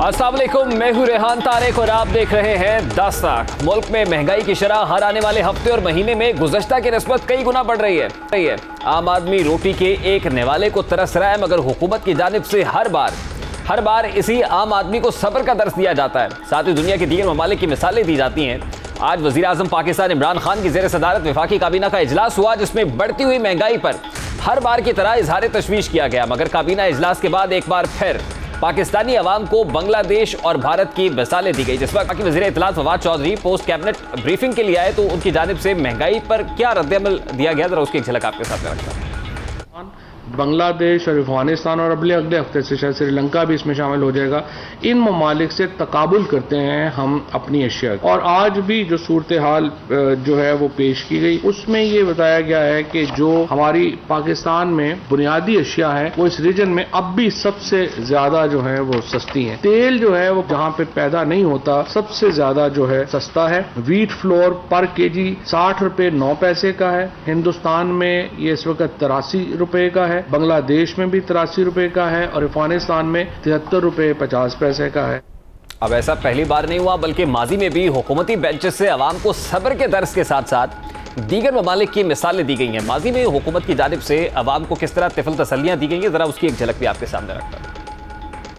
अस्सलाम वालेकुम, मैं हूं रेहान तारिक और आप देख रहे हैं दस्तक। मुल्क में महंगाई की शरह हर आने वाले हफ्ते और महीने में गुज़श्ता की निस्बत कई गुना बढ़ रही है। आम आदमी रोटी के एक निवाले को तरस रहा है, मगर हुकूमत की जानिब से हर बार इसी आम आदमी को सब्र का दर्स दिया जाता है। साथ ही दुनिया के दीगर ममालिक की मिसालें दी जाती हैं। आज वज़ीर आज़म पाकिस्तान इमरान खान की ज़ेर सदारत वफाकी काबीना का इजलास हुआ, जिसमें बढ़ती हुई महंगाई पर हर बार की तरह इजहार तशवीश किया गया। मगर काबीना इजलास के बाद एक बार फिर पाकिस्तानी अवाम को बांग्लादेश और भारत की मिसालें दी गई। जिस वक्त वज़ीर इत्तलात Fawad Chaudhry post cabinet briefing के लिए आए तो उनकी जानिब से महंगाई पर क्या रद्द-ए-अमल दिया गया, जरा उसकी एक झलक आपके साथ रखता हूं। बांग्लादेश और अफगानिस्तान और अगले हफ्ते से शायद श्रीलंका भी इसमें शामिल हो जाएगा। इन ममालिक से तकाबुल करते हैं हम अपनी अशिया, और आज भी जो सूरत हाल जो है वो पेश की गई, उसमें ये बताया गया है कि जो हमारी पाकिस्तान में बुनियादी अशिया है वो इस रीजन में अब भी सबसे ज्यादा जो है वो सस्ती है। तेल जो है वो जहाँ पे पैदा नहीं होता सबसे ज्यादा जो है सस्ता है। व्हीट फ्लोर पर केजी 60 रुपए 9 पैसे का है। हिंदुस्तान में ये इस वक्त 83 रुपए का है, बांग्लादेश में भी 83 रुपए का है और अफगानिस्तान में 73 रुपए 50 पैसे का है। अब ऐसा पहली बार नहीं हुआ, बल्कि माजी में भी हुकूमती बेंचेस से अवाम को सब्र के दर्स के साथ साथ दीगर ममालिक की मिसालें दी गई हैं। माजी में हुकूमत की जानिब से अवाम को किस तरह तिफल तसल्लियां दी गई हैं, जरा उसकी एक झलक भी आपके सामने रखता हूं।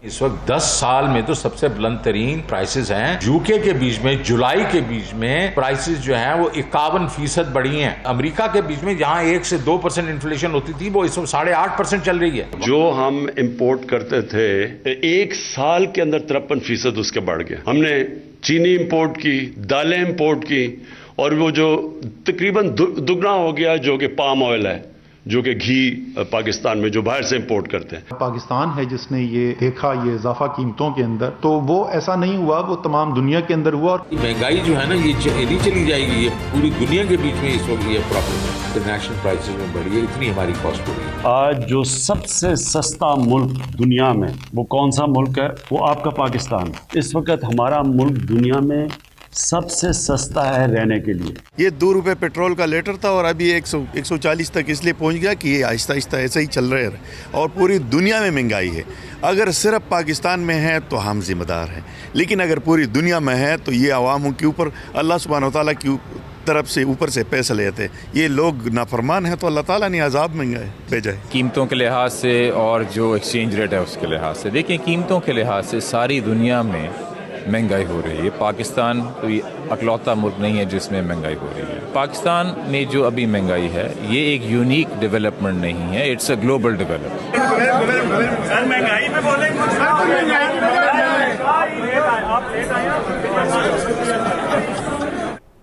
इस वक्त 10 साल में तो सबसे बुलंद तरीन प्राइसेस हैं। यूके के बीच में जुलाई के बीच में प्राइसेस जो हैं वो 51% बढ़ी हैं। अमेरिका के बीच में जहां 1 से 2% इन्फ्लेशन होती थी वो इस वक्त 8.5% चल रही है। जो हम इंपोर्ट करते थे एक साल के अंदर 53% उसके बढ़ गए। हमने चीनी इंपोर्ट की, दालें इंपोर्ट की, और वो जो तकरीबन दुगना हो गया जो कि पाम ऑयल है, जो कि घी पाकिस्तान में जो बाहर से इंपोर्ट करते हैं। पाकिस्तान है जिसने ये देखा ये इजाफा कीमतों के अंदर, तो वो ऐसा नहीं हुआ, वो तमाम दुनिया के अंदर हुआ। और महंगाई जो है ना ये चली जाएगी, ये पूरी दुनिया के बीच में इस वक्त ये प्रॉब्लम है। इंटरनेशनल प्राइसेस में बढ़ी है, इतनी हमारी कॉस्ट हो रही है। आज जो सबसे सस्ता मुल्क दुनिया में वो कौन सा मुल्क है? वो आपका पाकिस्तान। इस वक्त हमारा मुल्क दुनिया में सबसे सस्ता है रहने के लिए। ये 2 रुपए पेट्रोल का लीटर था और अभी 140 तक इसलिए पहुंच गया कि ये आहिस्ता आहिस्ता ऐसे ही चल रहे हैं, और पूरी दुनिया में महंगाई है। अगर सिर्फ पाकिस्तान में है तो हम जिम्मेदार हैं, लेकिन अगर पूरी दुनिया में है तो ये अवामों के ऊपर अल्लाह सुब्हानो तआला की तरफ से ऊपर से पैसे लेते हैं। ये लोग नाफरमान हैं तो अल्लाह ताला ने अजाब में भेजा है। कीमतों के लिहाज से और जो एक्सचेंज रेट है उसके लिहाज से, देखिए कीमतों के लिहाज से सारी दुनिया में महंगाई हो रही है। पाकिस्तान कोई अकलौता मुल्क नहीं है जिसमें महंगाई हो रही है। पाकिस्तान में जो अभी महंगाई है ये एक यूनिक डेवलपमेंट नहीं है, इट्स अ ग्लोबल डेवलपमेंट।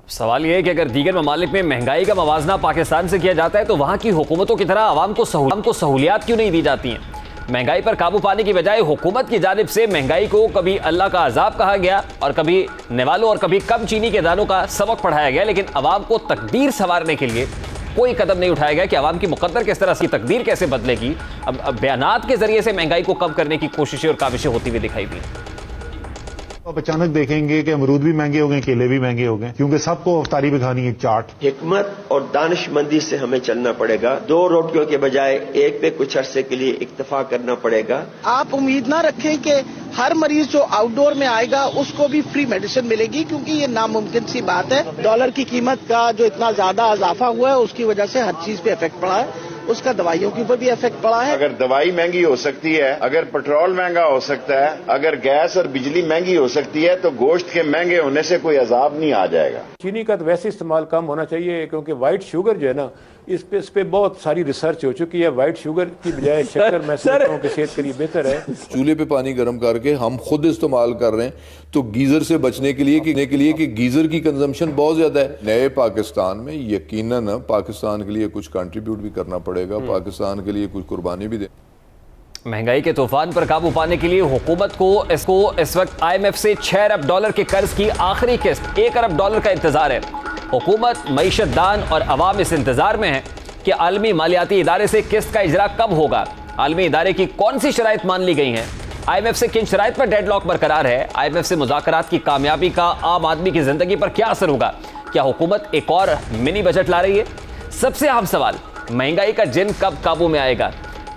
सवाल यह है कि अगर दीगर ममालिक में महंगाई का मवाजना पाकिस्तान से किया जाता है तो वहां की हुकूमतों की तरह आवाम को सहूलियात क्यों नहीं दी जाती हैं? महंगाई पर काबू पाने की बजाय हुकूमत की जानिब से महंगाई को कभी अल्लाह का अजाब कहा गया और कभी निवालों और कभी कम चीनी के दानों का सबक पढ़ाया गया, लेकिन अवाम को तकदीर संवारने के लिए कोई कदम नहीं उठाया गया कि अवाम की मुकद्दर किस तरह से, तकदीर कैसे बदलेगी। अब बयानात के जरिए से महंगाई को कम करने की कोशिशें और काविशें होती हुई दिखाई दी। आप अचानक देखेंगे कि अमरूद भी महंगे हो गए, केले भी महंगे हो गए, क्योंकि सबको अफ्तारी भी खानी है। चाट हिकमत और दानिशमंदी से हमें चलना पड़ेगा। 2 रोटियों के बजाय एक पे कुछ अरसे के लिए इक्तफा करना पड़ेगा। आप उम्मीद ना रखें कि हर मरीज जो आउटडोर में आएगा उसको भी फ्री मेडिसिन मिलेगी, क्योंकि ये नामुमकिन सी बात है। डॉलर की कीमत का जो इतना ज्यादा इजाफा हुआ है उसकी वजह से हर चीज पे इफेक्ट पड़ा है, उसका दवाइयों के ऊपर भी इफेक्ट पड़ा है। अगर दवाई महंगी हो सकती है, अगर पेट्रोल महंगा हो सकता है, अगर गैस और बिजली महंगी हो सकती है, तो गोश्त के महंगे होने से कोई अजाब नहीं आ जाएगा। चीनी का तो वैसे इस्तेमाल कम होना चाहिए, क्योंकि व्हाइट शुगर जो है ना इस पे बहुत सारी रिसर्च हो चुकी है। व्हाइट शुगर की बजाय शक्कर मैं समझता हूं कि सेहत के लिए बेहतर है। चूल्हे पे पानी गर्म करके हम खुद इस्तेमाल कर रहे हैं, तो गीजर से बचने के लिए कि गीजर की कंजम्पशन बहुत ज्यादा है। नए पाकिस्तान में यकीनन पाकिस्तान के लिए कुछ कंट्रीब्यूट भी करना पड़ेगा, पाकिस्तान के लिए कुछ कुर्बानी भी दे। महंगाई के तूफान पर काबू पाने के लिए हुकूमत को इस वक्त IMF से 6 अरब डॉलर के कर्ज की आखिरी किस्त 1 अरब डॉलर का इंतजार है। हुकूमत, मईशतदान और अवाम इस इंतजार में है कि आलमी मालियाती इदारे से किस्त का इजरा कब होगा। आलमी इदारे की कौन सी शराइत मान ली गई हैं? IMF से किन शराइत पर डेडलॉक बरकरार है? IMF से मुज़ाकरात की कामयाबी का आम आदमी की जिंदगी पर क्या असर होगा? क्या हुकूमत एक और मिनी बजट ला रही है? सबसे अहम सवाल, महंगाई का जिन कब काबू में आएगा?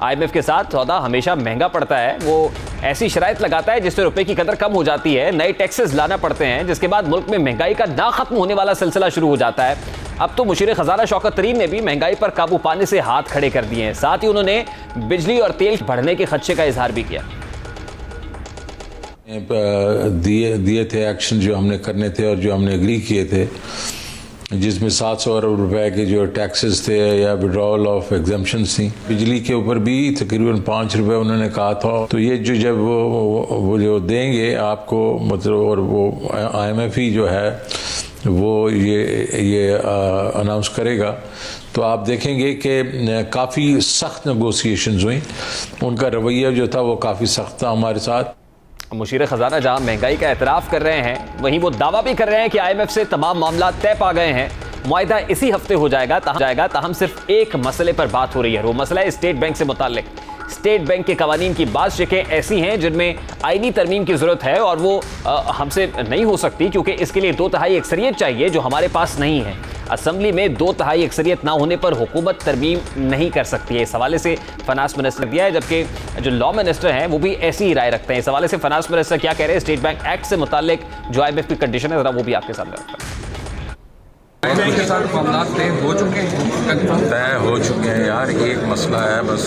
IMF के साथ सौदा हमेशा महंगा पड़ता है, वो ऐसी शराइत लगाता है जिससे रुपए की कदर कम हो जाती है, नए टैक्सेस लाना पड़ते हैं, जिसके बाद मुल्क में महंगाई का ना खत्म होने वाला सिलसिला शुरू हो जाता है। अब तो मुशीर खजाना शौकत तरीन ने भी महंगाई पर काबू पाने से हाथ खड़े कर दिए हैं। साथ ही उन्होंने बिजली और तेल बढ़ने के खदशे का इजहार भी किया। दिए थे एक्शन जो हमने करने थे और जो हमने एग्री किए थे, जिसमें 700 अरब रुपए के जो टैक्सेस थे या विड्रॉल ऑफ एग्जम्पशंस थी। बिजली के ऊपर भी तकरीबन 5 रुपए उन्होंने कहा था। तो ये जो जब वो जो देंगे आपको, मतलब, और वो IMF ही जो है वो ये अनाउंस करेगा, तो आप देखेंगे कि काफ़ी सख्त नेगोशिएशंस हुई। उनका रवैया जो था वो काफ़ी सख्त था हमारे साथ। मुशीर खजाना जहां महंगाई का एतराफ़ कर रहे हैं, वहीं वो दावा भी कर रहे हैं कि IMF से तमाम मामला तय पा गए हैं, मुआहिदा इसी हफ्ते हो जाएगा। ताहम सिर्फ एक मसले पर बात हो रही है, वो मसला है स्टेट बैंक से मुताल्लिक। स्टेट बैंक के कवानीन की बात शिकें ऐसी हैं जिनमें आईनी तरमीम की जरूरत है और वो हमसे नहीं हो सकती, क्योंकि इसके लिए 2/3 अक्सरियत चाहिए, जो हमारे पास नहीं है। असम्बली में 2/3 अक्सरियत ना होने पर हुकूमत तरमीम नहीं कर सकती है। इस हवाले से फाइनेंस मिनिस्टर दिया है, जबकि जो लॉ मिनिस्टर हैं वो भी ऐसी ही राय रखते हैं। इस हवाले से फाइनेंस मिनिस्टर क्या कह रहे हैं स्टेट बैंक एक्ट से मुताल्लिक जो IMF की कंडीशन है, जरा वो भी आपके सामने रखते हैं। बैंक के साथ मामला तय हो चुके हैं यार। एक मसला है बस,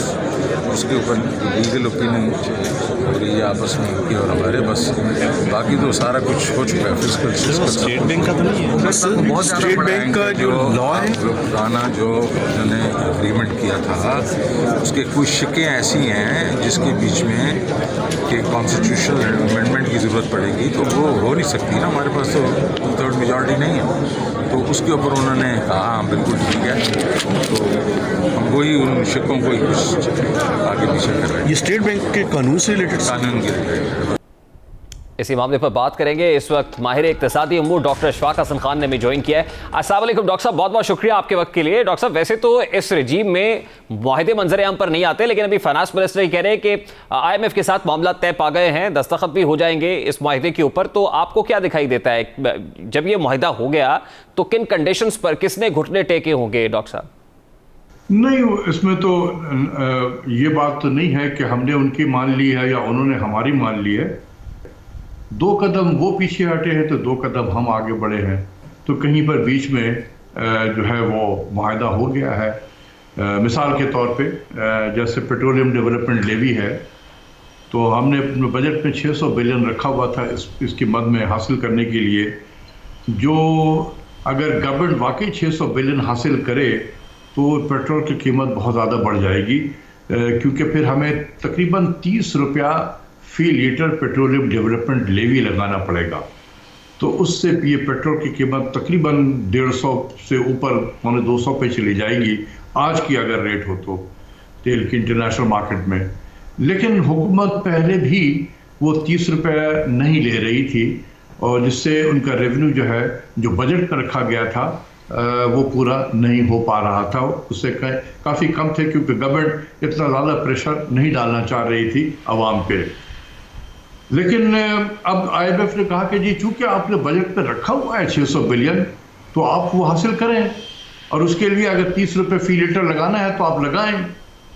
उसके ऊपर लीगल ओपिनियन हो रही है आपस में उनकी और हमारे, बस बाकी तो सारा कुछ हो चुका है। फिजिकल स्टेट बैंक का तो नहीं है, बहुत स्टेट बैंक का जो लॉ है, जो पुराना जो उन्होंने एग्रीमेंट किया था, उसके कुछ शिकें ऐसी हैं जिसके बीच में कि कॉन्स्टिट्यूशनल अमेंडमेंट की ज़रूरत पड़ेगी, तो वो हो नहीं सकती ना, हमारे पास तो 2/3 मेजॉरिटी नहीं है। तो उसके ऊपर उन्होंने कहा हाँ बिल्कुल ठीक है, तो हम वही उन शिकों को ही कुछ आगे पीछे कर रहे हैं। ये स्टेट बैंक के कानून से रिलेटेड, कानून के रिलेटेड। इसी मामले पर बात करेंगे। इस वक्त माहिर इक्तिसादी उमूर डॉक्टर अशफाक हसन खान ने भी ज्वाइन किया है। अस्सलाम वालेकुम डॉक्टर साहब, बहुत बहुत शुक्रिया आपके वक्त के लिए। डॉक्टर साहब, वैसे तो इस रजीम में मुआहिदे मंजर आम पर नहीं आते, लेकिन अभी फाइनेंस मिनिस्टर ही कह रहे हैं कि IMF के साथ मामला तय पा गए हैं, दस्तखत भी हो जाएंगे इस मुआहिदे के ऊपर। तो आपको क्या दिखाई देता है, जब ये मुआहिदा हो गया तो किन कंडीशंस पर किसने घुटने टेके होंगे डॉक्टर साहब? नहीं, इसमें तो ये बात तो नहीं है कि हमने उनकी मान ली है या उन्होंने हमारी मान ली है। 2 कदम वो पीछे हटे हैं तो 2 कदम हम आगे बढ़े हैं, तो कहीं पर बीच में जो है वो मुआहिदा हो गया है। मिसाल के तौर पे जैसे पेट्रोलियम डेवलपमेंट लेवी है, तो हमने अपने बजट में 600 बिलियन रखा हुआ था इसकी मद में हासिल करने के लिए। जो अगर गवर्नमेंट वाकई 600 बिलियन हासिल करे तो पेट्रोल की कीमत बहुत ज़्यादा बढ़ जाएगी, क्योंकि फिर हमें तकरीबन 30 रुपया फी लीटर पेट्रोलियम डेवलपमेंट लेवी लगाना पड़ेगा। तो उससे ये पेट्रोल की कीमत तकरीबन 150 से ऊपर 200 पे चली जाएगी आज की अगर रेट हो तो तेल की इंटरनेशनल मार्केट में। लेकिन हुकूमत पहले भी वो 30 रुपये नहीं ले रही थी, और जिससे उनका रेवेन्यू जो है जो बजट में रखा गया था वो पूरा नहीं हो पा रहा था, उससे काफ़ी कम थे, क्योंकि गवर्नमेंट इतना ज़्यादा प्रेशर नहीं डालना चाह रही थी आवाम पे। लेकिन अब IMF ने कहा कि जी चूंकि आपने बजट में रखा हुआ है 600 बिलियन, तो आप वो हासिल करें, और उसके लिए अगर 30 रुपये फी लीटर लगाना है तो आप लगाएं।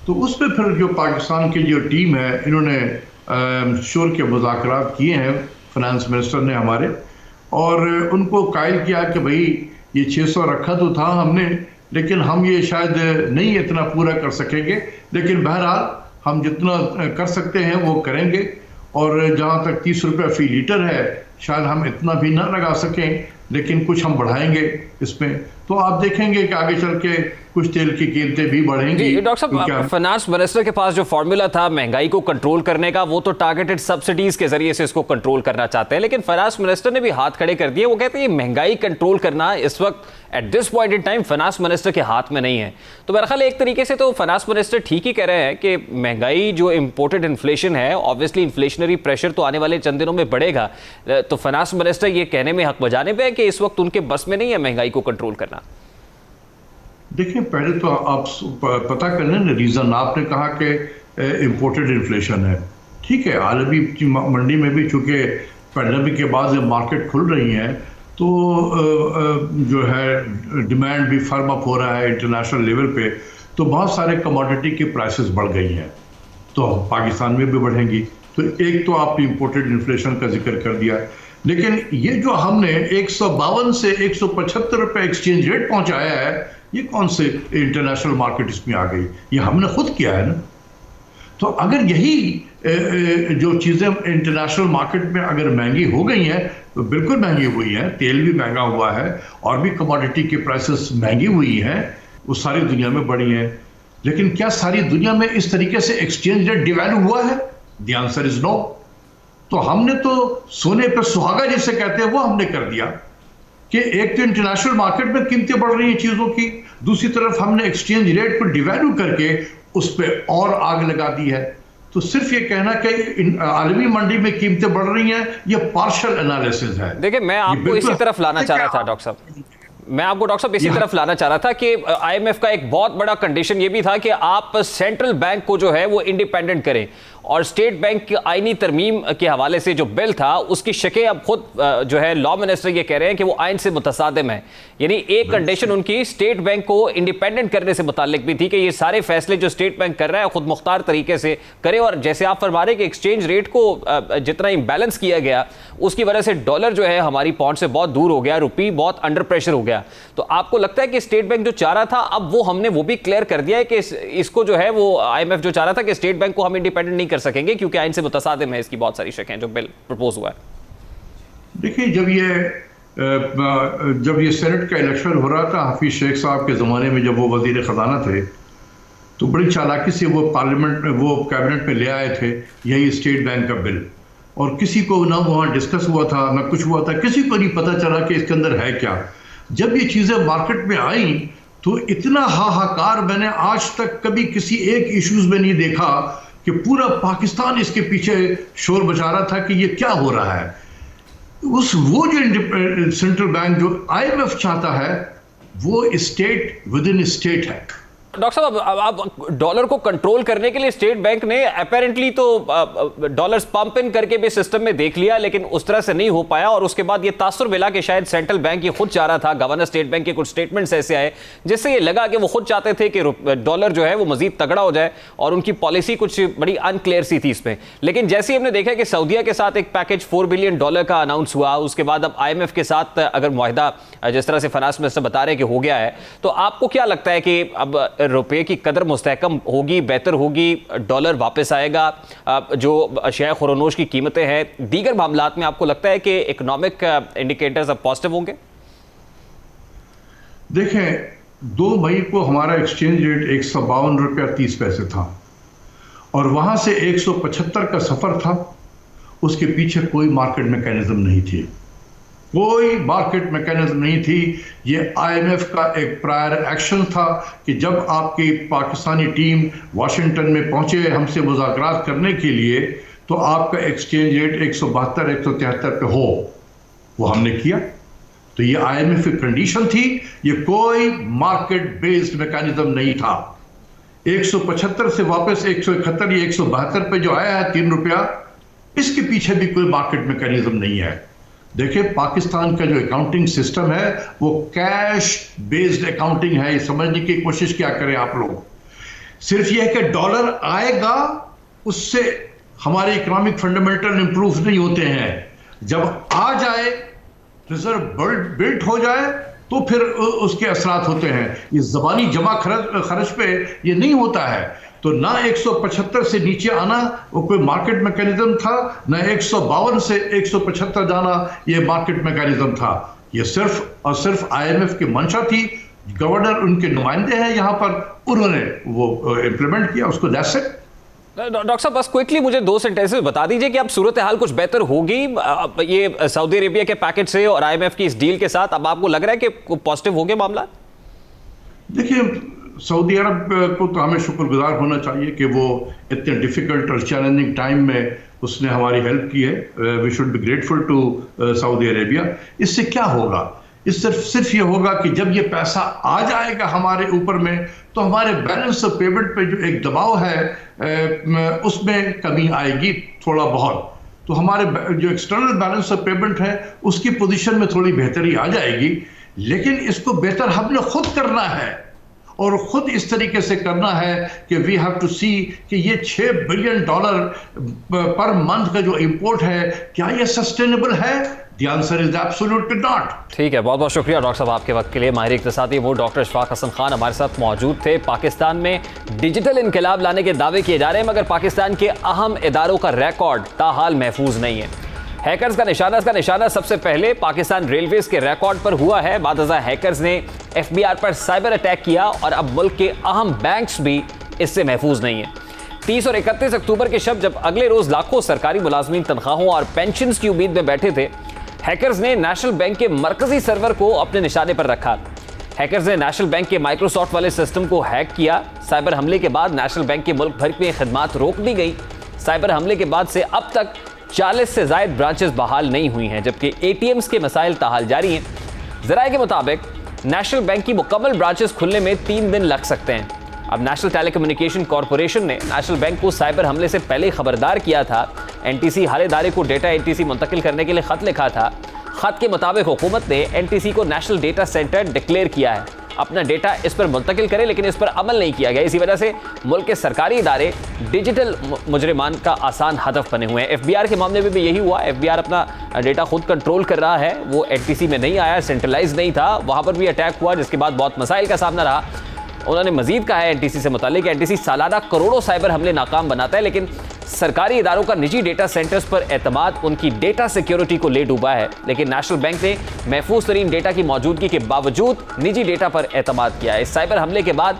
तो उस पर फिर जो पाकिस्तान की जो टीम है, इन्होंने शोर के मुज़ाकरात किए हैं फाइनेंस मिनिस्टर ने हमारे, और उनको कायल किया कि भाई ये 600 रखा तो था हमने, लेकिन हम ये शायद नहीं इतना पूरा कर सकेंगे, लेकिन बहरहाल हम जितना कर सकते हैं वो करेंगे। और जहाँ तक 30 रुपये फी लीटर है, शायद हम इतना भी ना लगा सकें, लेकिन कुछ हम बढ़ाएंगे इसमें। तो आप देखेंगे कि आगे चल के कुछ तेल की कीमतें भी बढ़ेंगी। डॉक्टर साहब, फाइनेंस मिनिस्टर के पास जो फॉर्मूला था महंगाई को कंट्रोल करने का, वो तो टारगेटेड सब्सिडीज के जरिए से इसको कंट्रोल करना चाहते हैं, लेकिन फाइनेंस मिनिस्टर ने भी हाथ खड़े कर दिए। वो कहते हैं महंगाई कंट्रोल करना इस वक्त at this point in time finance minister के हाथ में नहीं है। तो मेरा ख्याल एक तरीके से तो फाइनेंस मिनिस्टर ठीक ही कह रहे हैं कि महंगाई जो इंपोर्टेड इन्फ्लेशन है, ऑब्वियसली इन्फ्लेशनरी प्रेशर तो आने वाले चंद दिनों में बढ़ेगा। तो फाइनेंस मिनिस्टर ये कहने में हक बजाने पे है कि इस वक्त उनके बस में नहीं है महंगाई को कंट्रोल करना। देखिए, पहले तो आप पता कर लें ना रीज़न। आपने कहा कि इम्पोर्टेड इन्फ्लेशन है, ठीक है, आलमी मंडी में भी चूँकि पैंडेमिक के बाद जब मार्केट खुल रही हैं तो जो है डिमांड भी फर्म अप हो रहा है इंटरनेशनल लेवल पे, तो बहुत सारे कमोडिटी की प्राइसेस बढ़ गई हैं, तो पाकिस्तान में भी बढ़ेंगी। तो एक तो आपने इंपोर्टेड इन्फ्लेशन का जिक्र कर दिया, लेकिन ये जो हमने 152 से 175 रुपए एक्सचेंज रेट पहुंचाया है, ये कौन से इंटरनेशनल मार्केट इसमें आ गई? ये हमने खुद किया है ना। तो अगर यही जो चीज़ें इंटरनेशनल मार्केट में अगर महंगी हो गई हैं, तो बिल्कुल महंगी हुई हैं, तेल भी महंगा हुआ है और भी कमोडिटी के प्राइसेस महंगी हुई हैं, वो सारी दुनिया में बढ़ी हैं। लेकिन क्या सारी दुनिया में इस तरीके से एक्सचेंज रेट डिवैल्यू हुआ है? The answer is no. तो हमने तो सोने पर सुहागा जिसे कहते हैं वो हमने कर दिया कि एक तो इंटरनेशनल मार्केट में कीमतें बढ़ रही हैं चीज़ों की, दूसरी तरफ हमने एक्सचेंज रेट को डिवैल्यू करके उस पर और आग लगा दी है। तो सिर्फ ये कहना कि आलमी मंडी में कीमतें बढ़ रही हैं, ये पार्शियल एनालिसिस है। देखिए, मैं आपको इसी तरफ लाना चाह रहा था डॉक्टर साहब, मैं आपको डॉक्टर साहब इसी तरफ लाना चाह रहा था कि आईएमएफ का एक बहुत बड़ा कंडीशन ये भी था कि आप सेंट्रल बैंक को जो है वो इंडिपेंडेंट करें, और स्टेट बैंक की आईनी तरमीम के हवाले से जो बिल था उसकी शकें अब खुद जो है लॉ मिनिस्टर ये कह रहे हैं कि वो आइन से मुतसादिम है। यानी एक कंडीशन उनकी स्टेट बैंक को इंडिपेंडेंट करने से मुताल्लिक भी थी कि ये सारे फैसले जो स्टेट बैंक कर रहा है खुद मुख्तार तरीके से करे, और जैसे आप फरमा रहे कि एक्सचेंज रेट को जितना इम्बैलेंस किया गया उसकी वजह से डॉलर जो है हमारी पॉइंट से बहुत दूर हो गया, रुपी बहुत अंडर प्रेशर हो गया। तो आपको लगता है कि स्टेट बैंक जो चाह रहा था अब वो हमने वो भी क्लियर कर दिया है कि इसको जो है वो आईएमएफ जो चाह रहा था कि स्टेट बैंक को हम इंडिपेंडेंट नहीं कर सकेंगे क्योंकि आइन से मुतसादिम है, इसकी बहुत सारी शकें जो बिल प्रपोज हुआ है? देखिए, जब ये सेनेट का इलेक्शन हो रहा था हाफिज शेख साहब के ज़माने में, जब वो वजीर ख़जाना थे, तो बड़ी चालाकी से वो पार्लियामेंट में वो कैबिनेट में ले आए थे यही स्टेट बैंक का बिल, और किसी को ना वहाँ डिस्कस हुआ था ना कुछ हुआ था, किसी को नहीं पता चला कि इसके अंदर है क्या। जब ये चीज़ें मार्केट में आई तो इतना हाहाकार मैंने आज तक कभी किसी एक इश्यूज में नहीं देखा कि पूरा पाकिस्तान इसके पीछे शोर मचा रहा था कि ये क्या हो रहा है। वो जो सेंट्रल बैंक जो आईएमएफ चाहता है वो स्टेट विद इन स्टेट है। डॉक्टर साहब, अब डॉलर को कंट्रोल करने के लिए स्टेट बैंक ने अपेरेंटली तो डॉलर्स पंप इन करके भी सिस्टम में देख लिया, लेकिन उस तरह से नहीं हो पाया, और उसके बाद ये तासुर मिला कि शायद सेंट्रल बैंक ये खुद चाह रहा था। गवर्नर स्टेट बैंक के कुछ स्टेटमेंट्स ऐसे आए जिससे ये लगा कि वो खुद चाहते थे कि डॉलर जो है वो मजीद तगड़ा हो जाए, और उनकी पॉलिसी कुछ बड़ी अनक्लियर सी थी इसमें। लेकिन जैसे ही हमने देखा कि सऊदीया के साथ एक पैकेज $4 बिलियन का अनाउंस हुआ, उसके बाद अब आईएमएफ के साथ अगर मुआहिदा जिस तरह से फाइनेंस मिनिस्टर बता रहे हैं कि हो गया है, तो आपको क्या लगता है कि अब रुपए की कदर मुस्तहकम होगी, बेहतर होगी, डॉलर वापस आएगा, जो शेयर खुरनोश की कीमतें हैं, दीगर मामलात में आपको लगता है कि इकोनॉमिक इंडिकेटर्स अब पॉजिटिव होंगे? देखें, 2 मई को हमारा एक्सचेंज रेट 152 रुपया 30 पैसे था, और वहां से 175 का सफर था। उसके पीछे कोई मार्केट मैकेनिज्म नहीं थी, कोई मार्केट मैकेनिज्म नहीं थी। ये आईएमएफ का एक प्रायर एक्शन था कि जब आपकी पाकिस्तानी टीम वाशिंगटन में पहुंचे हमसे मुज़ाकरात करने के लिए, तो आपका एक्सचेंज रेट 172 173 पे हो, वो हमने किया। तो ये आईएमएफ की कंडीशन थी, ये कोई मार्केट बेस्ड मैकेनिज्म नहीं था। 175 से वापस 171 या 172 पे जो आया है 3 रुपया, इसके पीछे भी कोई मार्केट मैकेनिज्म नहीं है। देखिए, पाकिस्तान का जो अकाउंटिंग सिस्टम है वो कैश बेस्ड अकाउंटिंग है। ये समझने की कोशिश क्या करें आप लोग। सिर्फ यह है कि डॉलर आएगा, उससे हमारे इकोनॉमिक फंडामेंटल इंप्रूव नहीं होते हैं। जब आ जाए, रिजर्व बिल्ट हो जाए, तो फिर उसके असरात होते हैं। ये ज़बानी जमा खर्च पे ये नहीं होता है। तो ना 175 से नीचे आना वो कोई मार्केट मैकेनिज्म था, ना 152 से 175 जाना ये मार्केट मैकेनिज्म था। ये सिर्फ और सिर्फ आईएमएफ की मंशा थी। गवर्नर उनके नुमाइंदे हैं यहाँ पर, उन्होंने वो इम्प्लीमेंट किया उसको। That's it. डॉक्टर साहब, बस क्विकली मुझे 2 सेंटेंसेस बता दीजिए कि अब सूरत हाल कुछ बेहतर होगी ये सऊदी अरेबिया के पैकेज से और आईएमएफ की इस डील के साथ? अब आपको लग रहा है कि पॉजिटिव हो गया मामला? देखिए, सऊदी अरब को तो हमें शुक्रगुजार होना चाहिए कि वो इतने डिफिकल्ट और चैलेंजिंग टाइम में उसने हमारी हेल्प की है। We should be grateful to Saudi Arabia. इससे क्या होगा? इस सिर्फ ये होगा कि जब ये पैसा आ जाएगा हमारे ऊपर में, तो हमारे बैलेंस ऑफ पेमेंट पे जो एक दबाव है उसमें कमी आएगी थोड़ा बहुत। तो हमारे जो एक्सटर्नल बैलेंस ऑफ पेमेंट है उसकी पोजीशन में थोड़ी बेहतरी आ जाएगी। लेकिन इसको बेहतर हमने खुद करना है। और खुद इस तरीके से करना है कि वी हैव टू सी कि ये $6 बिलियन पर मंथ का जो इंपोर्ट है, क्या ये सस्टेनेबल है? The answer is absolutely not. ठीक है, बहुत बहुत शुक्रिया डॉक्टर साहब आपके वक्त के लिए। माहिर इक़्तिसादी वो डॉक्टर इशफाक हसन खान हमारे साथ मौजूद थे। पाकिस्तान में डिजिटल इनकलाब लाने के दावे किए जा रहे हैं, मगर पाकिस्तान के अहम इदारों का रिकॉर्ड ताहाल महफूज नहीं है। हैकर्स का निशाना सबसे पहले पाकिस्तान रेलवेज के रिकॉर्ड पर हुआ है। बादशाह हैकर्स ने FBI पर साइबर अटैक किया और अब मुल्क के अहम बैंक्स भी इससे महफूज नहीं है। 30 और 31 अक्टूबर के शब जब अगले रोज लाखों सरकारी मुलाजमीन तनख्वाहों और पेंशन की उम्मीद में बैठे थे, हैकर्स ने नेशनल बैंक के मरकजी सर्वर को अपने निशाने पर रखा। हैकर्स ने नेशनल बैंक के माइक्रोसॉफ्ट वाले सिस्टम को हैक किया। साइबर हमले के बाद नेशनल बैंक के मुल्क भर में खिदमात रोक दी गई। साइबर हमले के बाद से अब तक 40 से ज़ायद ब्रांचेस बहाल नहीं हुई हैं, जबकि ATMs के मसाइल ताहाल जारी हैं। ज़राए के मुताबिक नेशनल बैंक की मुकम्मल ब्रांचेस खुलने में 3 दिन लग सकते हैं। अब नेशनल टेलीकम्युनिकेशन कॉरपोरेशन ने नेशनल बैंक को साइबर हमले से पहले खबरदार किया था। NTC हर इदारे को डेटा NTC मुंतकिल करने के लिए खत लिखा था। खत के मुताबिक हुकूमत ने NTC को नेशनल डेटा सेंटर डिक्लेयर किया है, अपना डेटा इस पर मुंतकिल करे, लेकिन इस पर अमल नहीं किया गया। इसी वजह से मुल्क के सरकारी इदारे डिजिटल मुजरिमान का आसान हदफ बने हुए हैं। FBI के मामले में भी यही हुआ। FBI अपना डेटा खुद कंट्रोल कर रहा है, वो NTC में नहीं आया, सेंट्रलाइज नहीं था, वहाँ पर भी अटैक हुआ, जिसके बाद बहुत मसाइल का सामना रहा। उन्होंने मजीद कहा है NTC से मुतालिक NTC सालाना करोड़ों साइबर हमले नाकाम बनाता है, लेकिन सरकारी इदारों का निजी डेटा सेंटर्स पर एतमाद उनकी डेटा सिक्योरिटी को ले डूबा है। लेकिन नेशनल बैंक ने महफूज तरीन डेटा की मौजूदगी के बावजूद निजी डेटा पर एतमाद किया है। इस साइबर हमले के बाद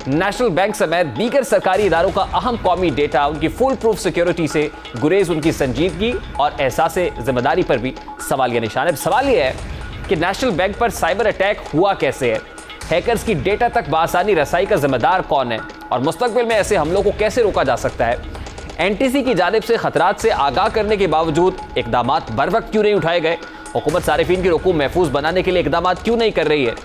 नेशनल बैंक समेत दीगर सरकारी इदारों का अहम कौमी डेटा, उनकी फुल प्रूफ सिक्योरिटी से गुरेज उनकी संजीदगी और एहसास जिम्मेदारी पर भी सवालिया निशान है। सवाल यह है कि नेशनल बैंक पर साइबर अटैक हुआ कैसे है, हैकर्स की डेटा तक बासानी रसाई का जिम्मेदार कौन है, और मुस्तकबिल में ऐसे हमलों को कैसे रोका जा सकता है। NTC की जानिब से खतरात से आगाह करने के बावजूद इकदामात बर वक्त क्यों नहीं उठाए गए? हुकूमत सारिफीन की रकूम महफूज बनाने के लिए इकदामात क्यों नहीं कर रही है?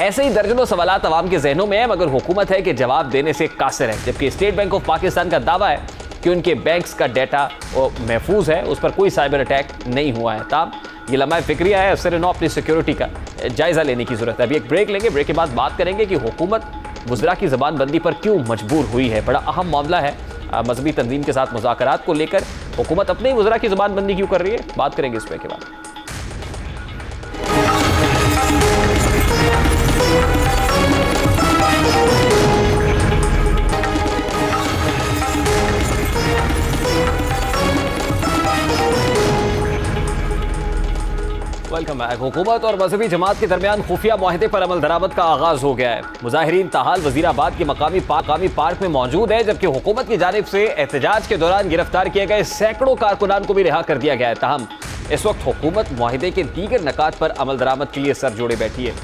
ऐसे ही दर्जनों सवालात अवाम के जहनों में है, मगर हुकूमत है कि जवाब देने से कासिर है। जबकि स्टेट बैंक ऑफ पाकिस्तान का दावा है कि उनके बैंक्स का डाटा महफूज है, उस पर कोई साइबर अटैक नहीं हुआ है। ताब ये लम्हा फिक्रिया है, अफसर नौ अपनी सिक्योरिटी का जायजा लेने की जरूरत है। अभी एक ब्रेक लेंगे, ब्रेक के बाद बात करेंगे कि हुकूमत वज़रा की ज़बानबंदी पर क्यों मजबूर हुई है। बड़ा अहम मामला है, मजहबी तंजीम के साथ मुज़ाकरात को लेकर हुकूमत अपने ही वज़रा की ज़बानबंदी क्यों कर रही है, बात करेंगे इस ब्रेक के बाद। Welcome back. हुकूमत और मजहबी जमात के दरमियान खुफिया मुआहदे पर अमल दरामद का आगाज हो गया है। मुजाहिरीन ताहाल वजीराबाद के मकामी पार्क में मौजूद है, जबकि हुकूमत की जानिब से एहतजाज के दौरान गिरफ्तार किए गए सैकड़ों कारकुनान को भी रिहा कर दिया गया है। ताहम इस वक्त हुकूमत मुआहदे के दीगर नकात पर अमल दरामद के लिए सर जोड़े बैठी है।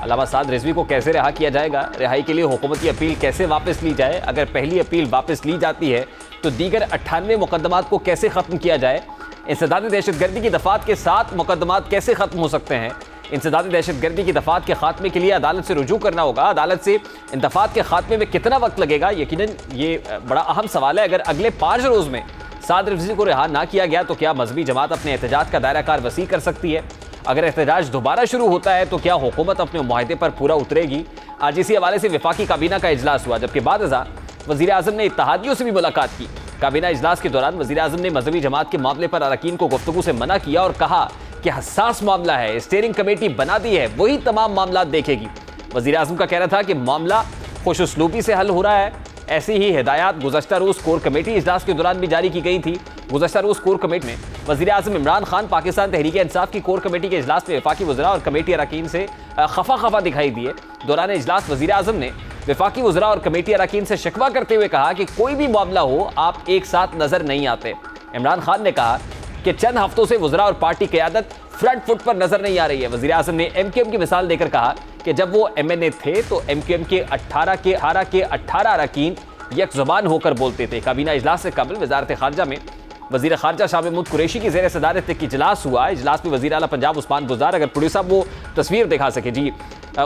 अल्लामा साद रिजवी को कैसे रिहा किया जाएगा, रिहाई के लिए हुकूमत की अपील कैसे वापस ली जाए, अगर पहली अपील वापस ली जाती है तो दीगर 98 मुकदमात को कैसे खत्म किया जाए, इंसदादी दहशतगर्दी की दफात के 7 मुकदमात कैसे खत्म हो सकते हैं, इंसदादी दहशतगर्दी की दफात के खात्मे के लिए अदालत से रुजू करना होगा, अदालत से इन दफात के खात्मे में कितना वक्त लगेगा। यकीनन ये बड़ा अहम सवाल है। अगर अगले 5 रोज़ में साद रिजवी को रिहा ना किया गया तो क्या मजहबी जमात अपने एहतजाज का दायरा कार वसी कर सकती है? अगर एहतजाज दोबारा शुरू होता है तो क्या हुकूमत अपने मुआहदे पर पूरा उतरेगी? आज इसी हवाले से वफाकी काबीना का इजलास हुआ, जबकि बाद वज़ीर आज़म ने इत्तेहादियों से भी मुलाकात की। काबीना इजलास के दौरान वज़ीर आज़म ने मजहबी जमात के मामले पर अरकान को गुफ्तगू से मना किया और कहा कि हसास मामला है, स्टीयरिंग कमेटी बना दी है, वही तमाम मामला देखेगी। वज़ीर आज़म का कहना था कि मामला खुश उसलूबी से हल हो रहा है। ऐसी ही हिदायत गुज़श्ता रोज़ कोर कमेटी इजलास के दौरान भी जारी की गई थी। गुज़श्ता रोज़ कोर कमेटी में वज़ीर आज़म इमरान खान पाकिस्तान तहरीक इंसाफ की कोर कमेटी के इजलास में वफाकी वज़रा और कमेटी अरकान से खफा दिखाई दिए। दौरान इजलास वज़ीर आज़म ने वफाकी वज़रा और कमेटी अरकान से शिकवा करते हुए कहा कि कोई भी मामला हो, आप एक साथ नजर नहीं आते। इमरान खान ने कहा कि चंद हफ्तों से वज़रा और पार्टी क़यादत फ्रंट फुट पर नजर नहीं आ रही है। वज़ीर आज़म ने MQM की मिसाल देकर कहा कि जब वो MNA थे तो MQM के 18 अरकान एक ज़ुबान होकर बोलते थे। काबीना इजलास से कबल वज़ारत ख़ारजा में वज़ीर ख़ारजा शाह महमूद कुरैशी की ज़ेर सदारत एक इजलास हुआ। इजलास में वज़ीर आला पंजाब उस्मान बुज़दार, अगर प्रोड्यूसर साहब वो तस्वीर दिखा सके जी,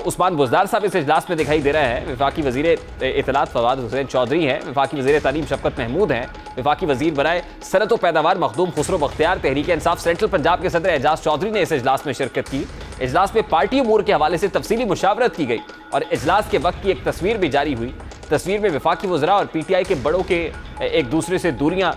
उस्मान बुज़दार साहब इस इजलास में दिखाई दे रहे हैं। वफाकी वज़ीर इत्तलात फवाद हुसैन चौधरी हैं, वफाकी वज़ीर तालीम शफ़क़त महमूद हैं, वफाकी वज़ीर बराए सनत व पैदावार मखदूम खुसरो बख्तियार, तहरीक इंसाफ सेंट्रल पंजाब के सदर एजाज चौधरी ने इस इजलास में शिरकत की। इजलास में पार्टी उमूर के हवाले से तफसीली मुशावरत की गई और इजलास के वक्त की एक तस्वीर भी जारी हुई। तस्वीर में वफाकी वज़रा और पीटीआई के बड़ों के एक दूसरे से दूरियां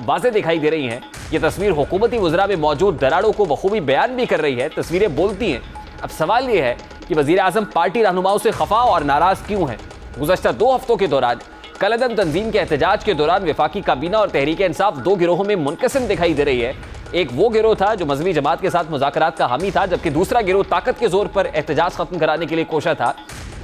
वाज़े दिखाई दे रही हैं। ये तस्वीर हुकूमती वज़रा में मौजूद दरारों को बखूबी बयान भी कर रही है। तस्वीरें बोलती हैं। अब सवाल ये है कि वज़ीर आज़म पार्टी रहनुमाओं से खफा और नाराज़ क्यों हैं। गुज़श्ता 2 हफ्तों के दौरान कलअदम तंजीम के एहतजाज के दौरान वफाकी काबीना और तहरीक इंसाफ 2 गिरोहों में मुनक़सिम दिखाई दे रही है। एक वो गिरोह था जो मजहबी जमात के साथ मुज़ाकरात का हामी था, जबकि दूसरा गिरोह ताकत के जोर पर एहतजाज खत्म कराने के लिए कोशा था।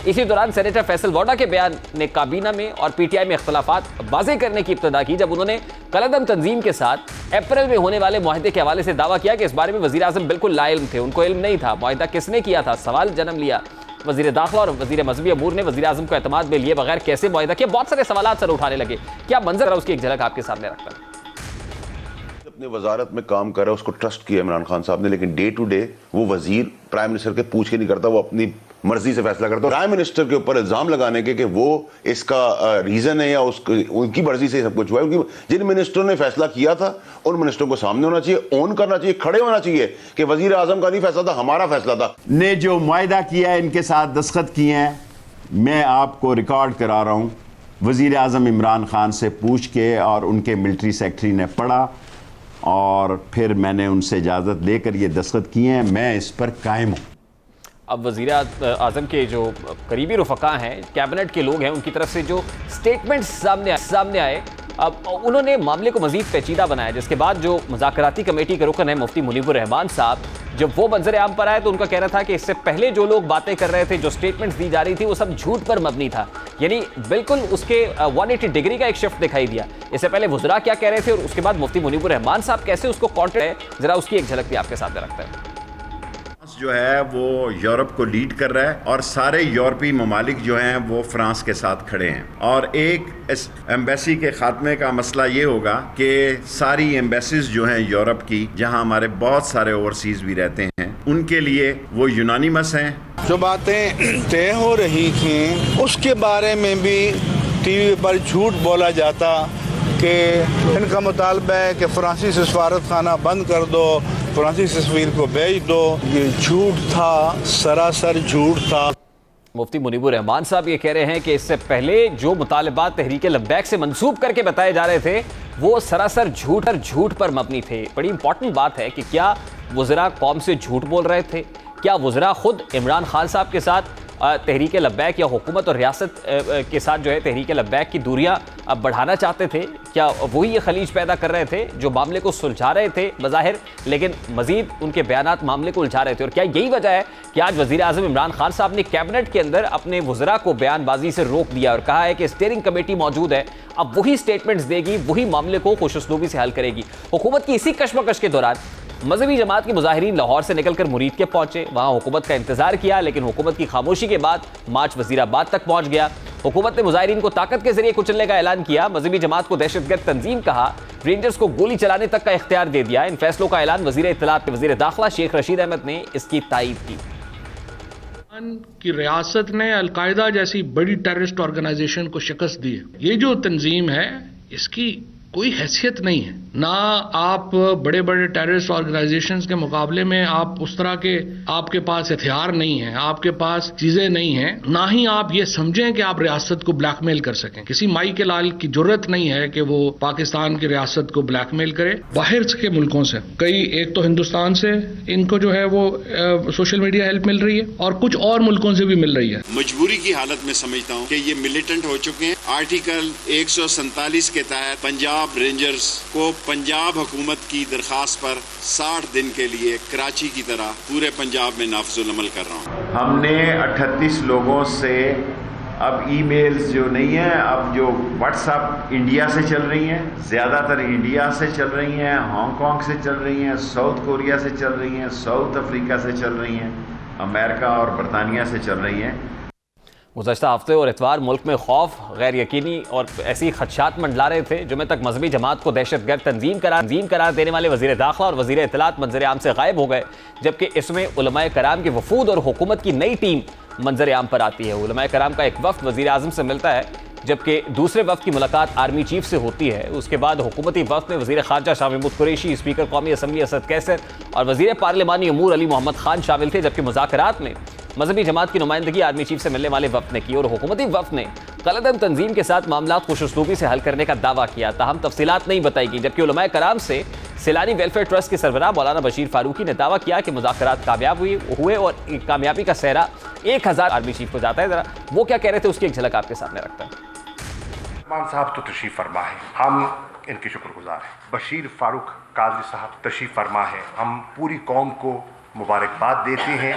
इसी दौरान सेनेटर फैसल वोडा के बयान ने काबीना में और पीटीआई में इख्तलाफात वाज़े करने की इब्तदा की, जब उन्होंने कलअदम तंजीम के साथ अप्रैल में होने वाले मुआहदे के हवाले से दावा किया कि इस बारे में वज़ीर आज़म बिल्कुल लाइल्म थे, उनको इल्म नहीं था। मुआहदा किसने किया था, सवाल जन्म लिया। वज़ीर दाखिला और वज़ीर मजहबी अमूर ने वज़ीर आज़म को एतमाद में लिए बगैर कैसे मुआहदा किया, बहुत सारे सवाल सर उठाने लगे। क्या मंजर है, उसकी एक झलक आपके सामने रखता है। अपने वजारत में काम कर रहा है, उसको ट्रस्ट किया इमरान खान साहब ने, लेकिन डे टू डे वो वजीर प्राइम मिनिस्टर के पूछ के नहीं करता, वो अपनी मर्जी से फैसला करता है। प्राइम मिनिस्टर के ऊपर इल्जाम लगाने के कि वो इसका रीजन है या उनकी मर्जी से सब कुछ हुआ है। जिन मिनिस्टरों ने फैसला किया था उन मिनिस्टरों को सामने होना चाहिए, ऑन करना चाहिए, खड़े होना चाहिए कि वजीर आजम का नहीं फैसला था, हमारा फैसला था। ने जो मुआहदा किया है, इनके साथ दस्तखत किए हैं, मैं आपको रिकॉर्ड करा रहा हूँ। वजीर आजम इमरान खान से पूछ के और उनके मिलिट्री सेक्रेटरी ने पढ़ा और फिर मैंने उनसे इजाज़त लेकर ये दस्तखत किए हैं। मैं इस पर कायम हूँ। अब वज़ीर आज़म के जो करीबी रुफ़क़ा हैं, कैबिनेट के लोग हैं, उनकी तरफ से जो स्टेटमेंट्स सामने आए, अब उन्होंने मामले को मज़ीद पेचीदा बनाया, जिसके बाद जो मुज़ाकराती कमेटी के रुकन है मुफ्ती मुनीबुर रहमान साहब, जब वो मंजर आम पर आए तो उनका कहना था कि इससे पहले जो लोग बातें कर रहे थे, जो स्टेटमेंट्स दी जा रही थी, वो सब झूठ पर मबनी था। यानी बिल्कुल उसके 180 डिग्री का एक शिफ्ट दिखाई दिया। इससे पहले वज़रा क्या कह रहे थे और उसके बाद मुफ्ती मुनीबुर रहमान साहब कैसे उसको काउंटर है, ज़रा उसकी एक झलक भी आपके सामने रखते हैं। जो है वो यूरोप को लीड कर रहा है और सारे यूरोपीय ममालिक जो हैं वो फ्रांस के साथ खड़े हैं। और एक इस एम्बेसी के खात्मे का मसला ये होगा कि सारी एम्बेसीज जो हैं यूरोप की, जहां हमारे बहुत सारे ओवरसीज भी रहते हैं, उनके लिए वो यूनानिमस हैं। जो बातें तय हो रही थी उसके बारे में भी टीवी पर झूठ बोला जाता कि इनका मुतालबा है कि फ्रांसीसी सफारत खाना बंद कर दो, फ्रांसीसी सफीर को भेज दो। ये झूठ था, सरासर झूठ था। मुफ्ती मुनीबुर रहमान साहब ये कह रहे हैं कि इससे पहले जो मुतालबात तहरीक लब्बैक से मंसूब करके बताए जा रहे थे, वो सरासर झूठ पर मबनी थे। बड़ी इंपॉर्टेंट बात है कि क्या वज़रा कौम से झूठ बोल रहे थे, क्या वज़रा खुद इमरान खान साहब के साथ तहरीक लब्बैक या हुकूमत और रियासत के साथ जो है तहरीक लब्बैक की दूरियां बढ़ाना चाहते थे, क्या वही ये खलीज पैदा कर रहे थे जो मामले को सुलझा रहे थे बज़ाहिर, लेकिन मजीद उनके बयानात मामले को उलझा रहे थे। और क्या यही वजह है कि आज वज़ीर आज़म इमरान खान साहब ने कैबिनेट के अंदर अपने वज़रा को बयानबाजी से रोक दिया और कहा है कि स्टीयरिंग कमेटी मौजूद है, अब वही स्टेटमेंट्स देगी, वही मामले को खुशउस्लूबी से हल करेगी। हुकूमत की इसी कशमकश के दौरान मजहबी जमात के मुजाहिरीन लाहौर से निकलकर मुरीद के पहुंचे, वहां हुकूमत का इंतजार किया, लेकिन हुकूमत की खामोशी के बाद मार्च वजीराबाद तक पहुंच गया। हुकूमत ने मुजाहिरीन को ताकत के जरिए कुचलने का ऐलान किया, मजहबी जमात को दहशतगर्द तंजीम कहा, रेंजर्स को गोली चलाने तक का इख्तियार दे दिया। इन फैसलों का ऐलान वजीर इत्तलात के वजीर दाखिला शेख रशीद अहमद ने इसकी तायीद की। कि रियासत ने अलकायदा जैसी बड़ी टेररिस्ट ऑर्गेनाइजेशन को शिकस्त दी है। ये जो तंजीम है इसकी कोई हैसियत नहीं है, ना आप बड़े बड़े टेररिस्ट ऑर्गेनाइजेशंस के मुकाबले में आप उस तरह के, आपके पास हथियार नहीं है, आपके पास चीजें नहीं है, ना ही आप ये समझें कि आप रियासत को ब्लैकमेल कर सकें। किसी माई के लाल की जरूरत नहीं है कि वो पाकिस्तान की रियासत को ब्लैकमेल करे। बाहर के मुल्कों से कई, एक तो हिंदुस्तान से इनको जो है वो सोशल मीडिया हेल्प मिल रही है और कुछ और मुल्कों से भी मिल रही है। मजबूरी की हालत में समझता हूँ कि ये मिलिटेंट हो चुके हैं। आर्टिकल 147 के तहत पंजाब रेंजर्स को पंजाब हुकूमत की दरखास्त पर 60 दिन के लिए कराची की तरह पूरे पंजाब में नाफिजुल अमल कर रहा हूँ। हमने 38 लोगों से अब ईमेल्स जो नहीं है, अब जो व्हाट्सएप इंडिया से चल रही हैं, ज्यादातर इंडिया से चल रही हैं, हांगकांग से चल रही हैं, साउथ कोरिया से चल रही हैं, साउथ अफ्रीका से चल रही हैं, अमेरिका और बरतानिया से चल रही हैं। गुज़श्ता हफ्ते और इतवार मुल्क में खौफ, गैर यकीनी और ऐसी खदशात मंडला रहे थे। जुमे तक मजहबी जमात को दहशतगर्द तंजीम करार देने वाले वज़ीर दाखिला और वज़ीर इत्तलात मंजर आम से गायब हो गए, जबकि इसमें उलमाए कराम के वफूद और हुकूमत की नई टीम मंजर आम पर आती है। उलमाए कराम का एक वफ्द वज़ीर आज़म से मिलता है, जबकि दूसरे वफ्द की मुलाकात आर्मी चीफ से होती है। उसके बाद हुकूमती वफ्द में वज़ीर ख़ारजा शाह महमूद कुरैशी, स्पीकर कौमी असम्बली असद कैसर और वज़ीर पार्लिमानी अमूर अली मोहम्मद खान शामिल थे। जबकि मुज़ाकरात में मजहबी जमात की नुमाइंदगी आर्मी चीफ से मिलने वाले वफ्द ने की और हुकूमती वफ्द ने गलतन तंजीम के साथ मामला खुश उसलूबी से हल करने का दावा किया। ताहम तफसीलात नहीं बताई गई। जबकि उलमाए कराम से सैलानी वेलफेयर ट्रस्ट के सरबराह मौलाना बशीर फारूकी ने दावा किया कि मुज़ाकरात कामयाब हुए और कामयाबी का सेहरा 1000 आर्मी चीफ को जाता है। जरा वो क्या कह रहे थे उसकी एक झलक आपके सामने रखता है। मान साहब तो तशरीफ फरमा है, हम इनके शुक्रगुजार हैं। बशीर फारूक काजी साहब तशरीफ फरमा है, हम पूरी कौम को मुबारकबाद देते हैं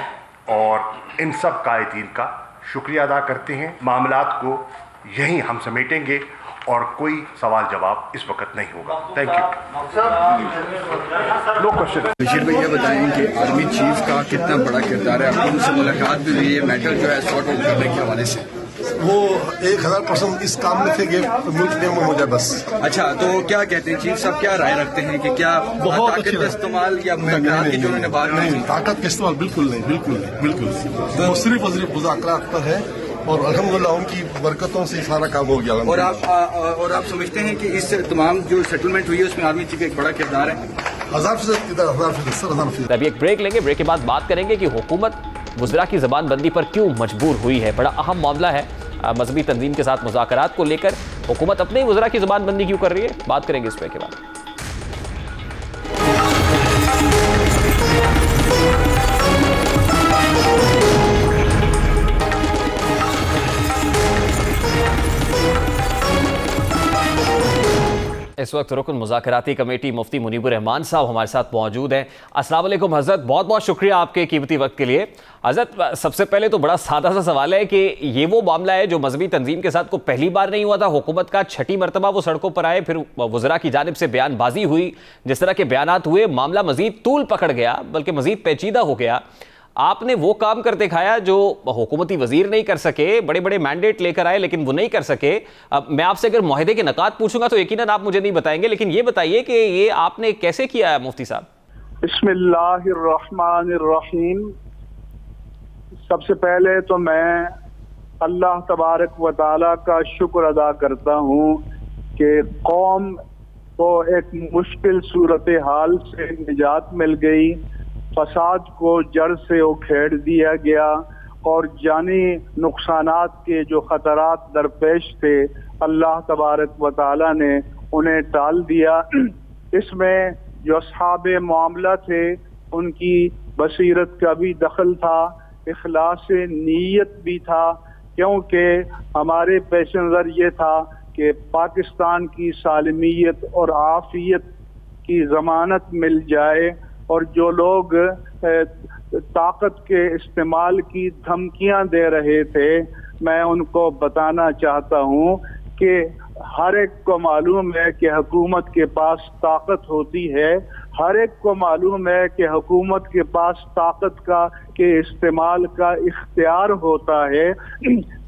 और इन सब कायदीन का शुक्रिया अदा करते हैं। मामलात को यहीं हम समेटेंगे और कोई सवाल जवाब इस वक्त नहीं होगा। Thank you. No question. Bashir भाई ये बताएं कि आर्मी चीफ का कितना बड़ा किरदार है, आपकी उनसे मुलाकात भी हुई है मैटर जो है सॉर्ट आउट करने के हवाले से? वो 1000% इस काम में थे कि मुल्क में हो जाए बस। अच्छा, तो क्या कहते हैं चीफ साहब, क्या राय रखते हैं कि क्या बहुत ताकत का इस्तेमाल या मुज़ाकरात की जो उन्होंने बात नहीं, ताकत का इस्तेमाल बिल्कुल नहीं, बिल्कुल वो सिर्फ मुज़ाकरात पर है और अल्हम्दुलिल्लाह उनकी बरकतों से सारा काम हो गया। और आप समझते हैं कि इस तमाम जो सेटलमेंट हुई है उसमें आर्मी चीफ का एक बड़ा किरदार है? 1000%। अभी एक ब्रेक लेंगे, ब्रेक के बाद बात करेंगे कि हुकूमत वज़रा की ज़बानबंदी पर क्यों मजबूर हुई है। बड़ा अहम मामला है मजहबी तंजीम के साथ मुज़ाकरात को लेकर हुकूमत अपने वज़रा की ज़बानबंदी क्यों कर रही है, बात करेंगे इस ब्रेक के बाद। इस वक्त रुकन मुज़ाकराती कमेटी मुफ्ती मुनीबुर रहमान साहब हमारे साथ मौजूद हैं। अस्सलाम वालेकुम हज़रत, बहुत बहुत शुक्रिया आपके कीमती वक्त के लिए। हज़रत, सबसे पहले तो बड़ा सादा सा सवाल है कि ये वो मामला है जो मजहबी तंजीम के साथ को पहली बार नहीं हुआ था, हुकूमत का छठी मरतबा वो सड़कों पर आए, फिर वज़रा की जानिब से बयानबाजी हुई, जिस तरह के बयानात हुए मामला मजीद तूल पकड़ गया, बल्कि मजीद पेचीदा हो गया। आपने वो काम कर दिखाया जो हुकूमती वजीर नहीं कर सके, बड़े बड़े मैंडेट लेकर आए लेकिन वो नहीं कर सके। अब मैं आपसे अगर मुआहदे के नकात पूछूंगा तो यकीनन आप मुझे नहीं बताएंगे, लेकिन ये बताइए कि ये आपने कैसे किया है मुफ्ती साहब? बिस्मिल्लाहिर्रहमानिर्रहीम। सबसे पहले तो मैं अल्लाह तबारक व तआला का शुक्र अदा करता हूँ कि कौम को एक मुश्किल सूरत हाल से निजात मिल गई, फसाद को जड़ से उखेड़ दिया गया और जानी नुकसानात के जो खतरात दरपेश थे अल्लाह तबारक व तआला ने उन्हें टाल दिया। इसमें जो अस्हाबे मामला थे उनकी बसीरत का भी दखल था, इखलास नीयत भी था, क्योंकि हमारे पेश नज़र ये था कि पाकिस्तान की सालमियत और आफियत की ज़मानत मिल जाए और जो लोग ताकत के इस्तेमाल की धमकियां दे रहे थे, मैं उनको बताना चाहता हूं कि हर एक को मालूम है कि हुकूमत के पास ताकत होती है, हर एक को मालूम है कि हुकूमत के पास ताकत का के इस्तेमाल का इख्तियार होता है,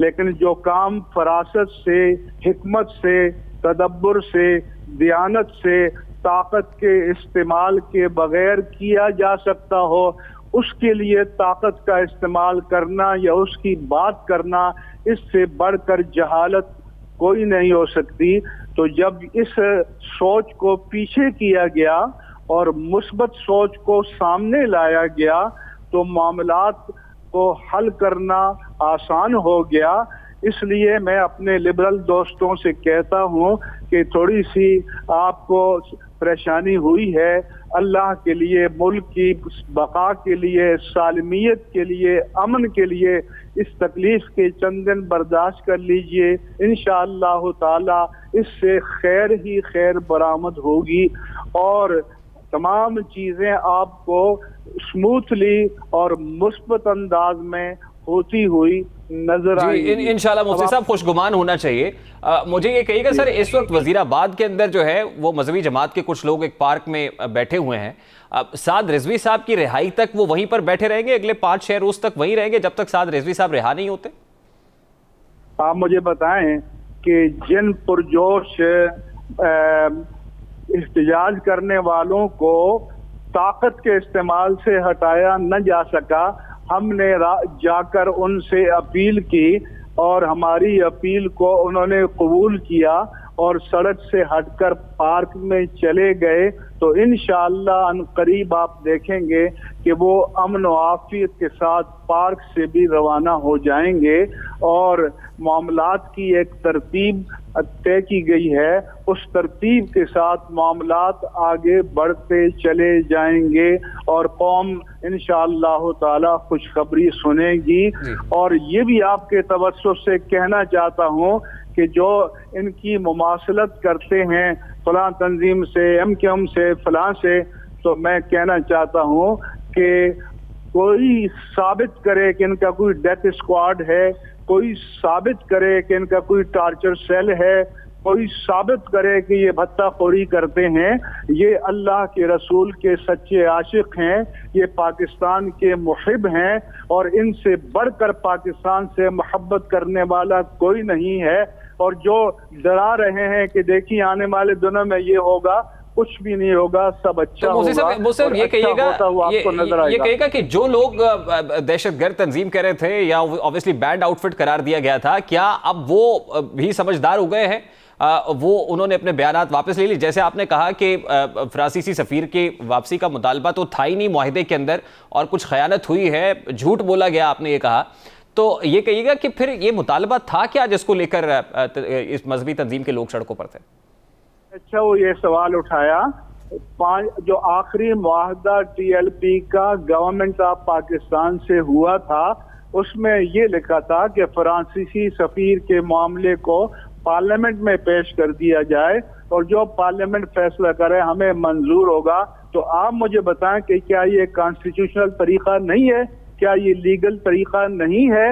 लेकिन जो काम फरासत से, हिकमत से, तदब्बुर से, दियानत से, ताकत के इस्तेमाल के बगैर किया जा सकता हो, उसके लिए ताकत का इस्तेमाल करना या उसकी बात करना, इससे बढ़कर जहालत कोई नहीं हो सकती। तो जब इस सोच को पीछे किया गया और मुस्बत सोच को सामने लाया गया तो मामलात को हल करना आसान हो गया। इसलिए मैं अपने लिबरल दोस्तों से कहता हूं कि थोड़ी सी आपको परेशानी हुई है, अल्लाह के लिए, मुल्क की बका के लिए, सालमियत के लिए, अमन के लिए इस तकलीफ के चंद दिन बर्दाश्त कर लीजिए। इंशाअल्लाह ताला इससे खैर ही खैर बरामद होगी और तमाम चीज़ें आपको स्मूथली और मुस्बत अंदाज में होती हुई नजर आएगी। इंशाल्लाह मुफ्ती साहब खुशगुमान होना चाहिए। मुझे ये कहिएगा सर, इस वक्त वजीराबाद के अंदर जो है वो मजहबी जमात के कुछ लोग एक पार्क में बैठे हुए हैं। साद रिजवी साहब की रिहाई तक वो वहीं पर बैठे रहेंगे, अगले 5-6 रोज तक वहीं रहेंगे जब तक साद रिजवी साहब रिहा नहीं होते? आप मुझे बताएं कि जिन पुरजोश इख्तिजाज करने वालों को ताकत के इस्तेमाल से हटाया न जा सका, हमने जाकर उनसे अपील की और हमारी अपील को उन्होंने कबूल किया और सड़क से हटकर पार्क में चले गए, तो इंशाअल्लाह अनकरीब आप देखेंगे कि वो अमन व आफियत के साथ पार्क से भी रवाना हो जाएंगे और मामलात की एक तरतीब तय की गई है, उस तरतीब के साथ मामलात आगे बढ़ते चले जाएंगे और कौम इंशाअल्लाह ताला खुशखबरी सुनेगी। और ये भी आपके तवज्जुह से कहना चाहता हूँ कि जो इनकी मुमासलत करते हैं फलां तंजीम से, MKM से, फलां से, तो मैं कहना चाहता हूँ कि कोई साबित करे कि इनका कोई डेथ स्क्वाड है, कोई साबित करे कि इनका कोई टार्चर सेल है, कोई साबित करे कि ये भत्ताखोरी करते हैं। ये अल्लाह के रसूल के सच्चे आशिक हैं, ये पाकिस्तान के मुहिब हैं और इनसे बढ़कर पाकिस्तान से मोहब्बत करने वाला कोई नहीं है। और जो डरा रहे हैं कि देखिए आने वाले दिनों में ये होगा, कुछ भी नहीं होगा, सब अच्छा होगा। मुझसे ये कहिएगा कि जो लोग दहशतगर्द तंजीम कह रहे थे या ऑब्वियसली बैंड आउटफिट करार दिया गया था, क्या अब वो भी समझदार हो गए हैं? वो उन्होंने अपने बयानात वापस ले ली? जैसे आपने कहा कि फ्रांसीसी सफीर की वापसी का मुतालबा तो था ही नहीं मुआहिदे के अंदर और कुछ खयानत हुई है, झूठ बोला गया, आपने ये कहा, तो ये कहिएगा कि फिर ये मुतालबा था क्या जिसको लेकर इस मजहबी तंजीम के लोग सड़कों पर थे? अच्छा, वो ये सवाल उठाया, जो आखिरी मुआहदा TLP का गवर्नमेंट ऑफ पाकिस्तान से हुआ था, उसमें ये लिखा था कि फ्रांसीसी सफीर के मामले को पार्लियामेंट में पेश कर दिया जाए और जो पार्लियामेंट फैसला करे हमें मंजूर होगा। तो आप मुझे बताएं कि क्या ये कॉन्स्टिट्यूशनल तरीका नहीं है, क्या ये लीगल तरीका नहीं है?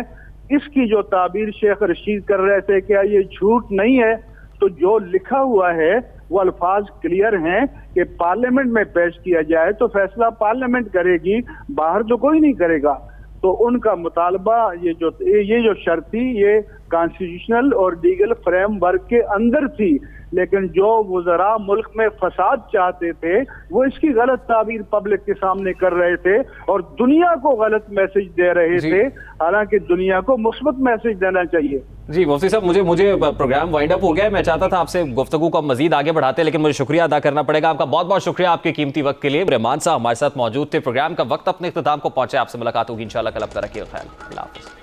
इसकी जो ताबीर शेख रशीद कर रहे थे, क्या ये झूठ नहीं है? तो जो लिखा हुआ है वो अल्फाज क्लियर हैं कि पार्लियामेंट में पेश किया जाए तो फैसला पार्लियामेंट करेगी, बाहर तो कोई नहीं करेगा। तो उनका मुतालबा ये जो शर्त थी ये कॉन्स्टिट्यूशनल और लीगल फ्रेमवर्क के अंदर थी, लेकिन जो वज़रा मुल्क में फसाद चाहते थे वो इसकी गलत ताबीर पब्लिक के सामने कर रहे थे और दुनिया को गलत मैसेज दे रहे थे, हालांकि दुनिया को मुस्बत मैसेज देना चाहिए। जी मुफ्ती साहब, मुझे प्रोग्राम वाइंड अप हो गया है। मैं चाहता था आपसे गुफ्तगू को मजीद आगे बढ़ाते, लेकिन मुझे शुक्रिया अदा करना पड़ेगा। आपका बहुत बहुत शुक्रिया आपके कीमती वक्त के लिए। रहमान साहब हमारे साथ मौजूद थे। प्रोग्राम का वक्त अपने इख्तिताम को पहुंचे। आपसे मुलाकात होगी इंशाल्लाह कल। अपना रखिए ख्याल। अल्लाह हाफ़िज़।